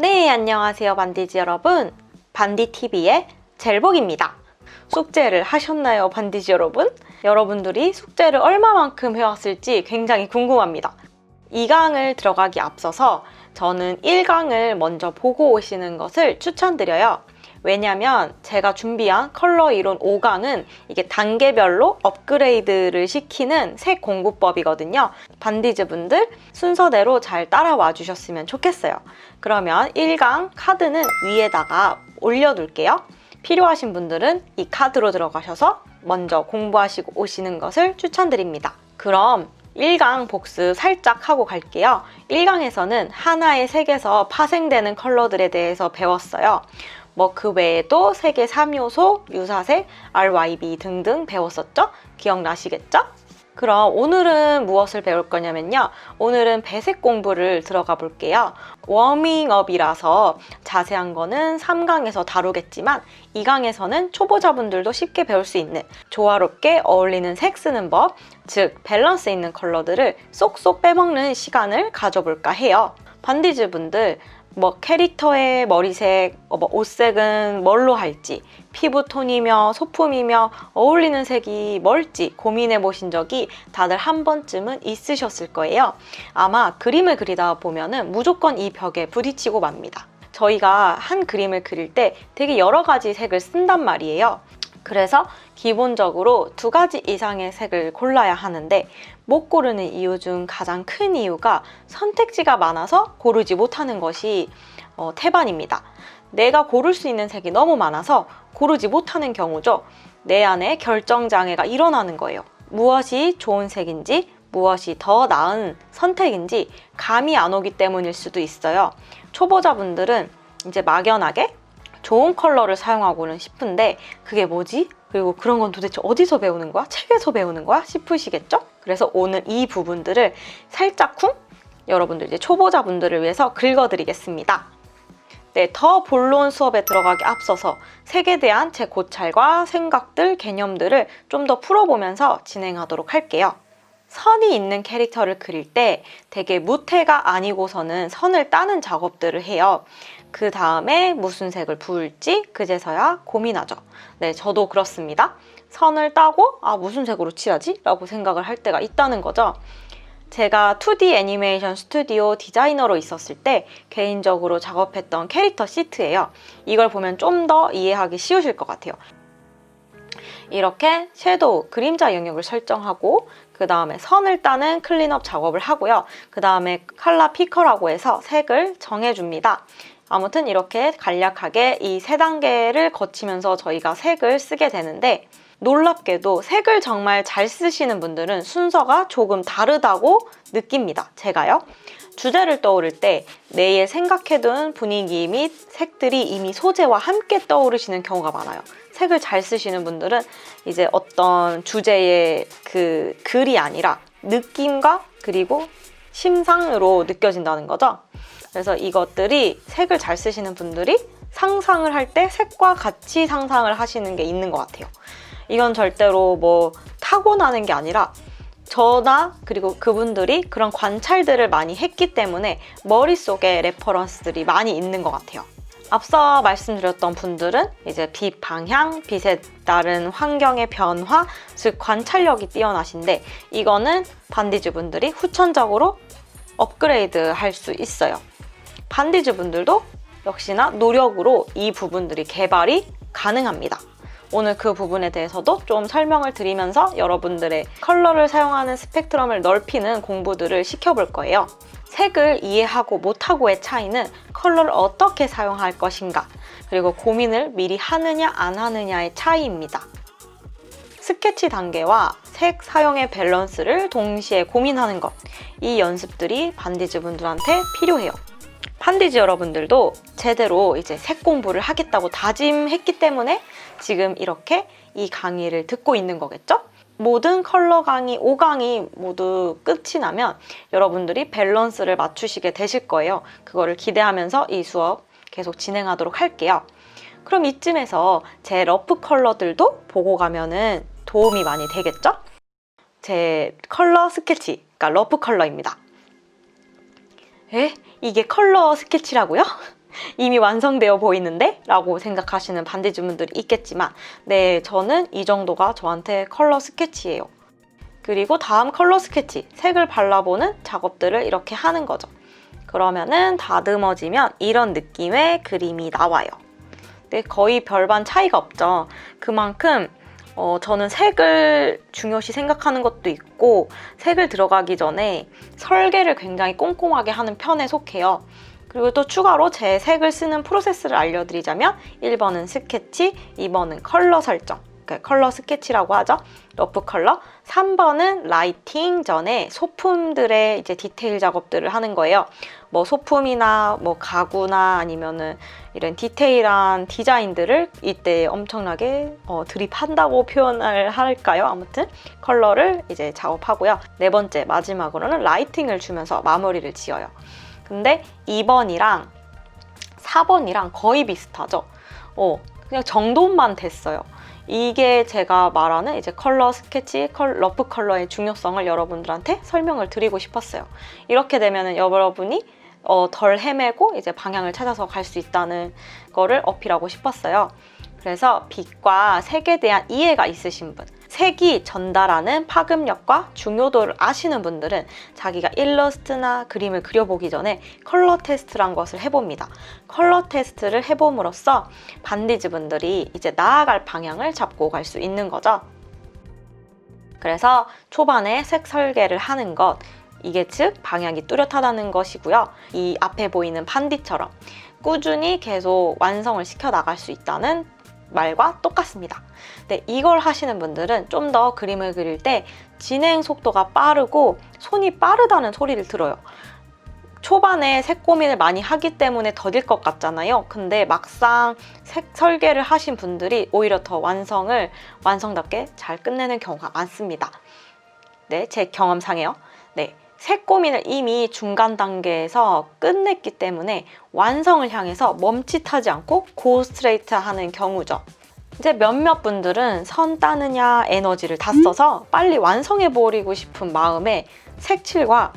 네, 안녕하세요 반디즈 여러분. 반디TV의 젤복입니다. 숙제를 하셨나요 반디즈 여러분? 여러분들이 숙제를 얼마만큼 해왔을지 굉장히 궁금합니다. 2강을 들어가기 앞서서 저는 1강을 먼저 보고 오시는 것을 추천드려요. 왜냐면 제가 준비한 컬러 이론 5강은 이게 단계별로 업그레이드를 시키는 색 공부법이거든요. 반디즈 분들 순서대로 잘 따라와 주셨으면 좋겠어요. 그러면 1강 카드는 위에다가 올려둘게요. 필요하신 분들은 이 카드로 들어가셔서 먼저 공부하시고 오시는 것을 추천드립니다. 그럼 1강 복습 살짝 하고 갈게요. 1강에서는 하나의 색에서 파생되는 컬러들에 대해서 배웠어요. 그 외에도 색의 3요소, 유사색, RYB 등등 배웠었죠? 기억나시겠죠? 그럼 오늘은 무엇을 배울 거냐면요. 오늘은 배색 공부를 들어가 볼게요. 워밍업이라서 자세한 거는 3강에서 다루겠지만 2강에서는 초보자분들도 쉽게 배울 수 있는 조화롭게 어울리는 색 쓰는 법, 즉 밸런스 있는 컬러들을 쏙쏙 빼먹는 시간을 가져볼까 해요. 반디즈 분들 캐릭터의 머리색, 옷색은 뭘로 할지, 피부톤이며 소품이며 어울리는 색이 뭘지 고민해 보신 적이 다들 한 번쯤은 있으셨을 거예요. 아마 그림을 그리다 보면은 무조건 이 벽에 부딪히고 맙니다. 저희가 한 그림을 그릴 때 되게 여러 가지 색을 쓴단 말이에요. 그래서 기본적으로 2가지 이상의 색을 골라야 하는데 못 고르는 이유 중 가장 큰 이유가 선택지가 많아서 고르지 못하는 것이 태반입니다. 내가 고를 수 있는 색이 너무 많아서 고르지 못하는 경우죠. 내 안에 결정장애가 일어나는 거예요. 무엇이 좋은 색인지, 무엇이 더 나은 선택인지 감이 안 오기 때문일 수도 있어요. 초보자분들은 이제 막연하게 좋은 컬러를 사용하고는 싶은데 그게 뭐지? 그리고 그런 건 도대체 어디서 배우는 거야? 책에서 배우는 거야? 싶으시겠죠? 그래서 오늘 이 부분들을 살짝쿵 여러분들 이제 초보자분들을 위해서 긁어드리겠습니다. 네, 더 본론 수업에 들어가기 앞서서 색에 대한 제 고찰과 생각들, 개념들을 좀 더 풀어보면서 진행하도록 할게요. 선이 있는 캐릭터를 그릴 때 되게 무태가 아니고서는 선을 따는 작업들을 해요. 그 다음에 무슨 색을 부을지 그제서야 고민하죠. 네, 저도 그렇습니다. 선을 따고 무슨 색으로 칠하지? 라고 생각을 할 때가 있다는 거죠. 제가 2D 애니메이션 스튜디오 디자이너로 있었을 때 개인적으로 작업했던 캐릭터 시트예요. 이걸 보면 좀 더 이해하기 쉬우실 것 같아요. 이렇게 섀도우, 그림자 영역을 설정하고 그 다음에 선을 따는 클린업 작업을 하고요. 그 다음에 컬러 피커라고 해서 색을 정해줍니다. 아무튼 이렇게 간략하게 이 3단계를 거치면서 저희가 색을 쓰게 되는데 놀랍게도 색을 정말 잘 쓰시는 분들은 순서가 조금 다르다고 느낍니다. 제가요. 주제를 떠오를 때 내에 생각해둔 분위기 및 색들이 이미 소재와 함께 떠오르시는 경우가 많아요. 색을 잘 쓰시는 분들은 이제 어떤 주제의 그 글이 아니라 느낌과 그리고 심상으로 느껴진다는 거죠. 그래서 이것들이 색을 잘 쓰시는 분들이 상상을 할 때 색과 같이 상상을 하시는 게 있는 것 같아요. 이건 절대로 타고나는 게 아니라 저나 그리고 그분들이 그런 관찰들을 많이 했기 때문에 머릿속에 레퍼런스들이 많이 있는 것 같아요. 앞서 말씀드렸던 분들은 이제 빛 방향, 빛에 따른 환경의 변화, 즉 관찰력이 뛰어나신데 이거는 반디즈 분들이 후천적으로 업그레이드 할 수 있어요. 반디즈 분들도 역시나 노력으로 이 부분들이 개발이 가능합니다. 오늘 그 부분에 대해서도 좀 설명을 드리면서 여러분들의 컬러를 사용하는 스펙트럼을 넓히는 공부들을 시켜볼 거예요. 색을 이해하고 못하고의 차이는 컬러를 어떻게 사용할 것인가, 그리고 고민을 미리 하느냐 안 하느냐의 차이입니다. 스케치 단계와 색 사용의 밸런스를 동시에 고민하는 것, 이 연습들이 반디즈 분들한테 필요해요. 반디즈 여러분들도 제대로 이제 색 공부를 하겠다고 다짐했기 때문에 지금 이렇게 이 강의를 듣고 있는 거겠죠? 모든 컬러 강의 5강이 모두 끝이 나면 여러분들이 밸런스를 맞추시게 되실 거예요. 그거를 기대하면서 이 수업 계속 진행하도록 할게요. 그럼 이쯤에서 제 러프 컬러들도 보고 가면은 도움이 많이 되겠죠? 제 컬러 스케치가 러프 컬러입니다. 이게 컬러 스케치라고요? 이미 완성되어 보이는데? 라고 생각하시는 반디즈분들이 있겠지만 네, 저는 이 정도가 저한테 컬러 스케치예요. 그리고 다음 컬러 스케치, 색을 발라보는 작업들을 이렇게 하는 거죠. 그러면은 다듬어지면 이런 느낌의 그림이 나와요. 근데 거의 별반 차이가 없죠. 그만큼 저는 색을 중요시 생각하는 것도 있고 색을 들어가기 전에 설계를 굉장히 꼼꼼하게 하는 편에 속해요. 그리고 또 추가로 제 색을 쓰는 프로세스를 알려드리자면 1번은 스케치, 2번은 컬러 설정, 그러니까 컬러 스케치라고 하죠. 러프 컬러. 3번은 라이팅 전에 소품들의 이제 디테일 작업들을 하는 거예요. 뭐 소품이나 뭐 가구나 아니면은 이런 디테일한 디자인들을 이때 엄청나게 드립한다고 표현을 할까요? 아무튼 컬러를 이제 작업하고요. 네 번째 마지막으로는 라이팅을 주면서 마무리를 지어요. 근데 2번이랑 4번이랑 거의 비슷하죠. 그냥 정돈만 됐어요. 이게 제가 말하는 이제 컬러 스케치, 러프 컬러의 중요성을 여러분들한테 설명을 드리고 싶었어요. 이렇게 되면은 여러분이 덜 헤매고 이제 방향을 찾아서 갈 수 있다는 거를 어필하고 싶었어요. 그래서 빛과 색에 대한 이해가 있으신 분, 색이 전달하는 파급력과 중요도를 아시는 분들은 자기가 일러스트나 그림을 그려보기 전에 컬러 테스트란 것을 해봅니다. 컬러 테스트를 해봄으로써 반디즈 분들이 이제 나아갈 방향을 잡고 갈 수 있는 거죠. 그래서 초반에 색 설계를 하는 것, 이게 즉 방향이 뚜렷하다는 것이고요. 이 앞에 보이는 반디처럼 꾸준히 계속 완성을 시켜 나갈 수 있다는 말과 똑같습니다. 근데 이걸 하시는 분들은 좀 더 그림을 그릴 때 진행 속도가 빠르고 손이 빠르다는 소리를 들어요. 초반에 색 고민을 많이 하기 때문에 더딜 것 같잖아요. 근데 막상 색 설계를 하신 분들이 오히려 더 완성답게 잘 끝내는 경우가 많습니다. 네, 제 경험상에요. 네. 색 고민을 이미 중간 단계에서 끝냈기 때문에 완성을 향해서 멈칫하지 않고 고 스트레이트 하는 경우죠. 이제 몇몇 분들은 선 따느냐 에너지를 다 써서 빨리 완성해버리고 싶은 마음에 색칠과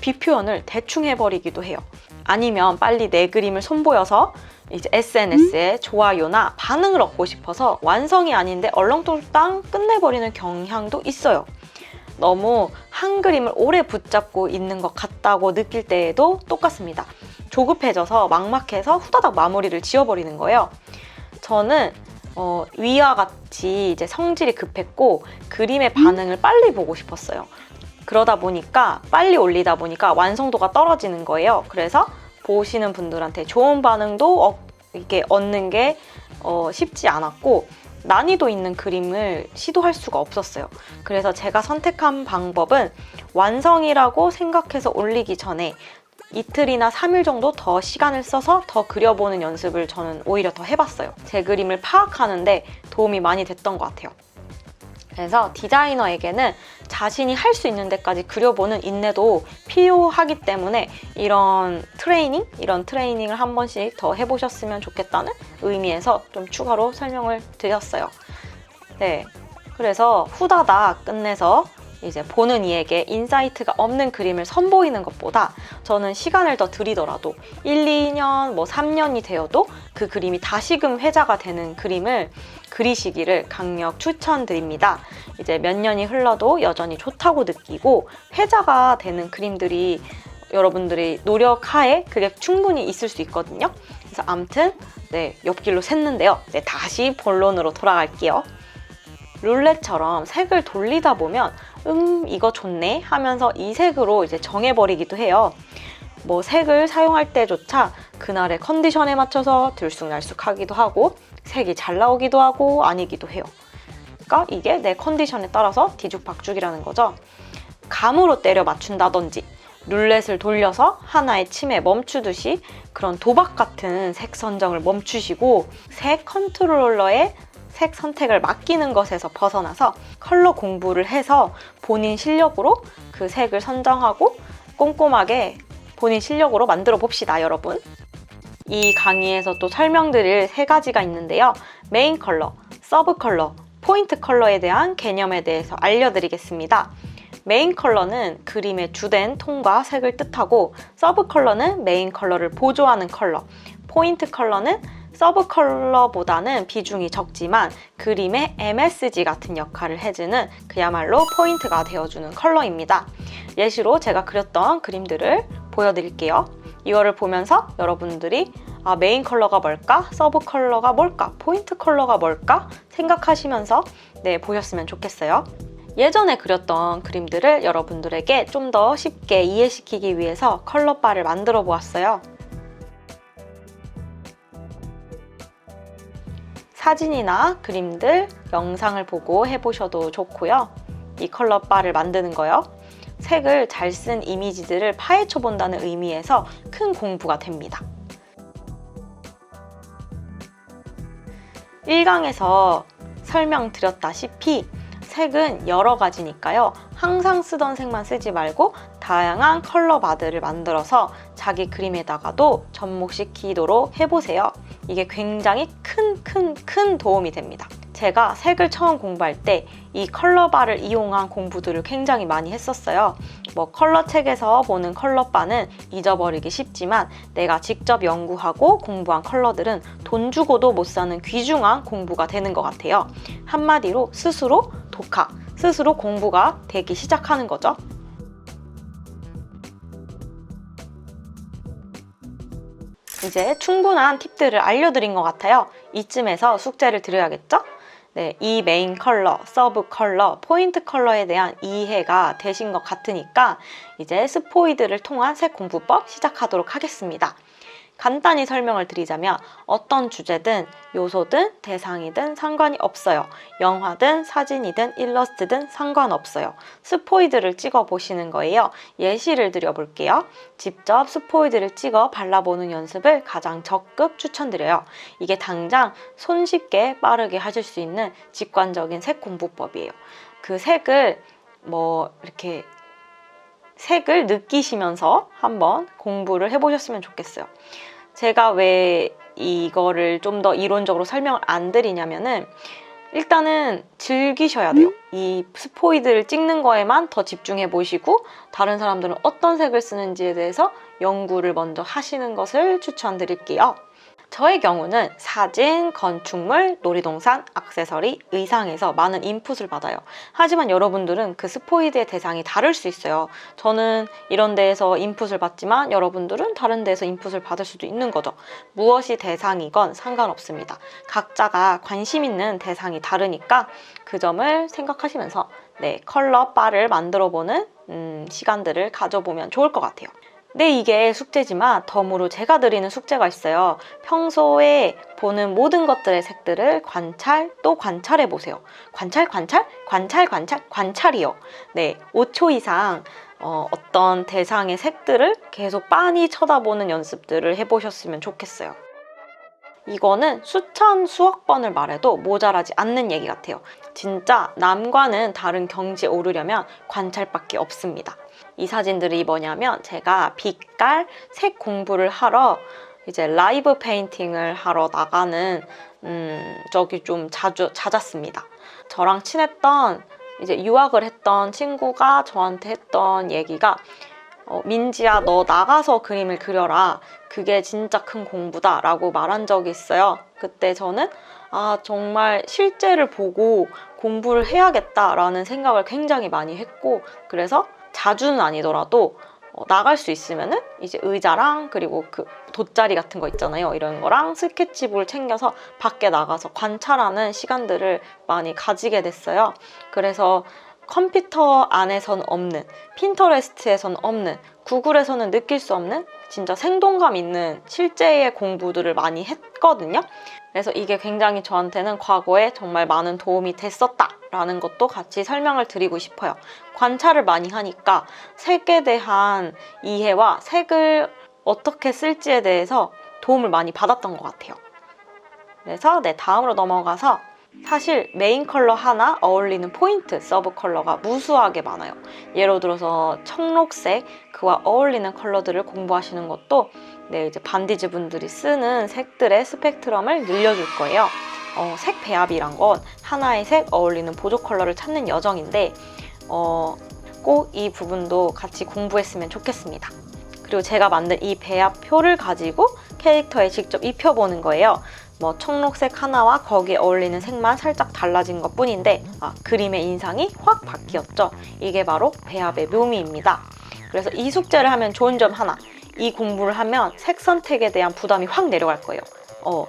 비표현을 대충 해버리기도 해요. 아니면 빨리 내 그림을 선보여서 이제 SNS에 좋아요나 반응을 얻고 싶어서 완성이 아닌데 얼렁뚱땅 끝내버리는 경향도 있어요. 너무 한 그림을 오래 붙잡고 있는 것 같다고 느낄 때에도 똑같습니다. 조급해져서 막막해서 후다닥 마무리를 지어버리는 거예요. 저는 위와 같이 이제 성질이 급했고 그림의 반응을 빨리 보고 싶었어요. 그러다 보니까 빨리 올리다 보니까 완성도가 떨어지는 거예요. 그래서 보시는 분들한테 좋은 반응도 이게 얻는 게 쉽지 않았고 난이도 있는 그림을 시도할 수가 없었어요. 그래서 제가 선택한 방법은 완성이라고 생각해서 올리기 전에 이틀이나 3일 정도 더 시간을 써서 더 그려보는 연습을 저는 오히려 더 해봤어요. 제 그림을 파악하는데 도움이 많이 됐던 것 같아요. 그래서 디자이너에게는 자신이 할 수 있는 데까지 그려보는 인내도 필요하기 때문에 이런 트레이닝을 한 번씩 더 해보셨으면 좋겠다는 의미에서 좀 추가로 설명을 드렸어요. 네, 그래서 후다닥 끝내서 이제 보는 이에게 인사이트가 없는 그림을 선보이는 것보다 저는 시간을 더 들이더라도 1, 2년, 3년이 되어도 그 그림이 다시금 회자가 되는 그림을 그리시기를 강력 추천드립니다. 이제 몇 년이 흘러도 여전히 좋다고 느끼고 회자가 되는 그림들이 여러분들이 노력하에 그게 충분히 있을 수 있거든요. 그래서 아무튼 네, 옆길로 샜는데요. 네, 다시 본론으로 돌아갈게요. 룰렛처럼 색을 돌리다 보면 이거 좋네 하면서 이 색으로 이제 정해버리기도 해요. 색을 사용할 때조차 그날의 컨디션에 맞춰서 들쑥날쑥하기도 하고 색이 잘 나오기도 하고 아니기도 해요. 그러니까 이게 내 컨디션에 따라서 뒤죽박죽이라는 거죠. 감으로 때려 맞춘다든지 룰렛을 돌려서 하나의 침에 멈추듯이 그런 도박 같은 색 선정을 멈추시고 색 컨트롤러의 색 선택을 맡기는 것에서 벗어나서 컬러 공부를 해서 본인 실력으로 그 색을 선정하고 꼼꼼하게 본인 실력으로 만들어 봅시다, 여러분. 이 강의에서 또 설명드릴 3가지가 있는데요. 메인 컬러, 서브 컬러, 포인트 컬러에 대한 개념에 대해서 알려드리겠습니다. 메인 컬러는 그림의 주된 톤과 색을 뜻하고 서브 컬러는 메인 컬러를 보조하는 컬러, 포인트 컬러는 서브 컬러보다는 비중이 적지만 그림의 MSG 같은 역할을 해주는 그야말로 포인트가 되어주는 컬러입니다. 예시로 제가 그렸던 그림들을 보여드릴게요. 이거를 보면서 여러분들이 메인 컬러가 뭘까? 서브 컬러가 뭘까? 포인트 컬러가 뭘까? 생각하시면서 보셨으면 좋겠어요. 예전에 그렸던 그림들을 여러분들에게 좀 더 쉽게 이해시키기 위해서 컬러바를 만들어 보았어요. 사진이나 그림들, 영상을 보고 해보셔도 좋고요. 이 컬러바를 만드는 거요. 색을 잘 쓴 이미지들을 파헤쳐 본다는 의미에서 큰 공부가 됩니다. 1강에서 설명드렸다시피 색은 여러 가지니까요. 항상 쓰던 색만 쓰지 말고 다양한 컬러 바들을 만들어서 자기 그림에다가도 접목시키도록 해보세요. 이게 굉장히 큰 도움이 됩니다. 제가 색을 처음 공부할 때 이 컬러바를 이용한 공부들을 굉장히 많이 했었어요. 컬러 책에서 보는 컬러바는 잊어버리기 쉽지만 내가 직접 연구하고 공부한 컬러들은 돈 주고도 못 사는 귀중한 공부가 되는 것 같아요. 한마디로 스스로 독학, 스스로 공부가 되기 시작하는 거죠. 이제 충분한 팁들을 알려드린 것 같아요. 이쯤에서 숙제를 드려야겠죠? 이 메인 컬러, 서브 컬러, 포인트 컬러에 대한 이해가 되신 것 같으니까 이제 스포이드를 통한 색 공부법 시작하도록 하겠습니다. 간단히 설명을 드리자면 어떤 주제든 요소든 대상이든 상관이 없어요. 영화든 사진이든 일러스트든 상관없어요. 스포이드를 찍어 보시는 거예요. 예시를 드려볼게요. 직접 스포이드를 찍어 발라보는 연습을 가장 적극 추천드려요. 이게 당장 손쉽게 빠르게 하실 수 있는 직관적인 색 공부법이에요. 그 색을 이렇게 색을 느끼시면서 한번 공부를 해보셨으면 좋겠어요. 제가 왜 이거를 좀 더 이론적으로 설명을 안 드리냐면은 일단은 즐기셔야 돼요. 이 스포이드를 찍는 거에만 더 집중해 보시고 다른 사람들은 어떤 색을 쓰는지에 대해서 연구를 먼저 하시는 것을 추천드릴게요. 저의 경우는 사진, 건축물, 놀이동산, 액세서리, 의상에서 많은 인풋을 받아요. 하지만 여러분들은 그 스포이드의 대상이 다를 수 있어요. 저는 이런 데에서 인풋을 받지만 여러분들은 다른 데에서 인풋을 받을 수도 있는 거죠. 무엇이 대상이건 상관없습니다. 각자가 관심 있는 대상이 다르니까 그 점을 생각하시면서 컬러 바를 만들어보는 시간들을 가져보면 좋을 것 같아요. 이게 숙제지만 덤으로 제가 드리는 숙제가 있어요. 평소에 보는 모든 것들의 색들을 관찰 또 관찰해 보세요. 관찰이요. 5초 이상 어떤 대상의 색들을 계속 빤히 쳐다보는 연습들을 해보셨으면 좋겠어요. 이거는 수천 수억 번을 말해도 모자라지 않는 얘기 같아요. 진짜 남과는 다른 경지에 오르려면 관찰밖에 없습니다. 이 사진들이 뭐냐면 제가 빛깔, 색 공부를 하러 이제 라이브 페인팅을 하러 나가는 적이 좀 잦았습니다. 저랑 친했던 이제 유학을 했던 친구가 저한테 했던 얘기가 민지야, 너 나가서 그림을 그려라. 그게 진짜 큰 공부다 라고 말한 적이 있어요. 그때 저는 정말 실제를 보고 공부를 해야겠다라는 생각을 굉장히 많이 했고 그래서 자주는 아니더라도 나갈 수 있으면은 이제 의자랑 그리고 그 돗자리 같은 거 있잖아요. 이런 거랑 스케치북을 챙겨서 밖에 나가서 관찰하는 시간들을 많이 가지게 됐어요. 그래서 컴퓨터 안에서는 없는, 핀터레스트에서는 없는, 구글에서는 느낄 수 없는 진짜 생동감 있는 실제의 공부들을 많이 했거든요. 그래서 이게 굉장히 저한테는 과거에 정말 많은 도움이 됐었다라는 것도 같이 설명을 드리고 싶어요. 관찰을 많이 하니까 색에 대한 이해와 색을 어떻게 쓸지에 대해서 도움을 많이 받았던 것 같아요. 그래서 다음으로 넘어가서 사실 메인 컬러 하나 어울리는 포인트, 서브 컬러가 무수하게 많아요. 예를 들어서 청록색, 그와 어울리는 컬러들을 공부하시는 것도 이제 반디즈 분들이 쓰는 색들의 스펙트럼을 늘려줄 거예요. 색 배합이란 건 하나의 색 어울리는 보조 컬러를 찾는 여정인데 꼭 이 부분도 같이 공부했으면 좋겠습니다. 그리고 제가 만든 이 배합표를 가지고 캐릭터에 직접 입혀보는 거예요. 뭐 청록색 하나와 거기에 어울리는 색만 살짝 달라진 것 뿐인데 그림의 인상이 확 바뀌었죠. 이게 바로 배합의 묘미입니다. 그래서 이 숙제를 하면 좋은 점 하나, 이 공부를 하면 색 선택에 대한 부담이 확 내려갈 거예요.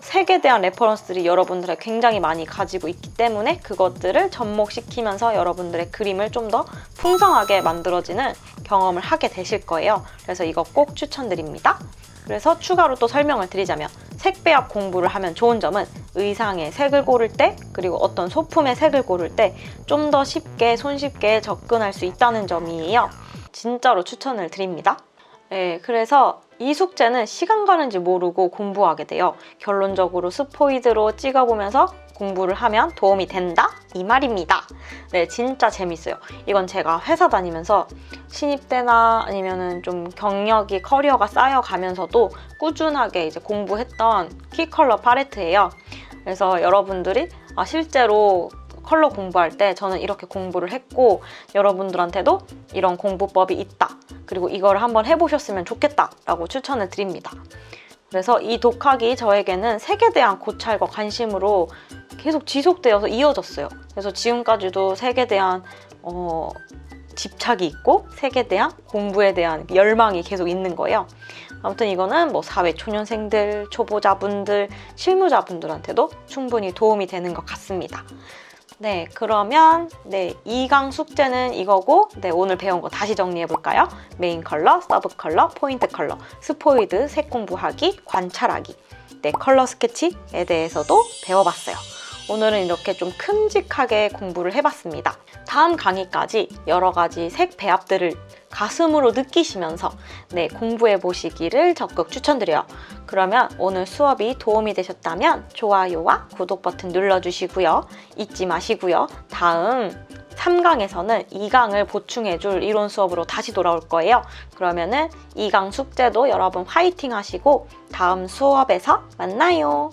색에 대한 레퍼런스들이 여러분들이 굉장히 많이 가지고 있기 때문에 그것들을 접목시키면서 여러분들의 그림을 좀 더 풍성하게 만들어지는 경험을 하게 되실 거예요. 그래서 이거 꼭 추천드립니다. 그래서 추가로 또 설명을 드리자면 색 배합 공부를 하면 좋은 점은 의상의 색을 고를 때 그리고 어떤 소품의 색을 고를 때 좀 더 쉽게 손쉽게 접근할 수 있다는 점이에요. 진짜로 추천을 드립니다. 네, 그래서 이 숙제는 시간 가는지 모르고 공부하게 돼요. 결론적으로 스포이드로 찍어보면서 공부를 하면 도움이 된다? 이 말입니다. 네, 진짜 재밌어요. 이건 제가 회사 다니면서 신입 때나 아니면은 좀 경력이 커리어가 쌓여가면서도 꾸준하게 이제 공부했던 키 컬러 팔레트예요. 그래서 여러분들이 실제로 컬러 공부할 때 저는 이렇게 공부를 했고 여러분들한테도 이런 공부법이 있다. 그리고 이걸 한번 해보셨으면 좋겠다 라고 추천을 드립니다. 그래서 이 독학이 저에게는 색에 대한 고찰과 관심으로 계속 지속되어서 이어졌어요. 그래서 지금까지도 색에 대한 집착이 있고 색에 대한 공부에 대한 열망이 계속 있는 거예요. 아무튼 이거는 뭐 사회 초년생들, 초보자분들, 실무자분들한테도 충분히 도움이 되는 것 같습니다. 네, 그러면 2강 숙제는 이거고 오늘 배운 거 다시 정리해볼까요? 메인 컬러, 서브 컬러, 포인트 컬러, 스포이드, 색 공부하기, 관찰하기 컬러 스케치에 대해서도 배워봤어요. 오늘은 이렇게 좀 큼직하게 공부를 해봤습니다. 다음 강의까지 여러 가지 색 배합들을 가슴으로 느끼시면서 공부해 보시기를 적극 추천드려요. 그러면 오늘 수업이 도움이 되셨다면 좋아요와 구독 버튼 눌러주시고요. 잊지 마시고요. 다음 3강에서는 2강을 보충해줄 이론 수업으로 다시 돌아올 거예요. 그러면은 2강 숙제도 여러분 화이팅 하시고 다음 수업에서 만나요.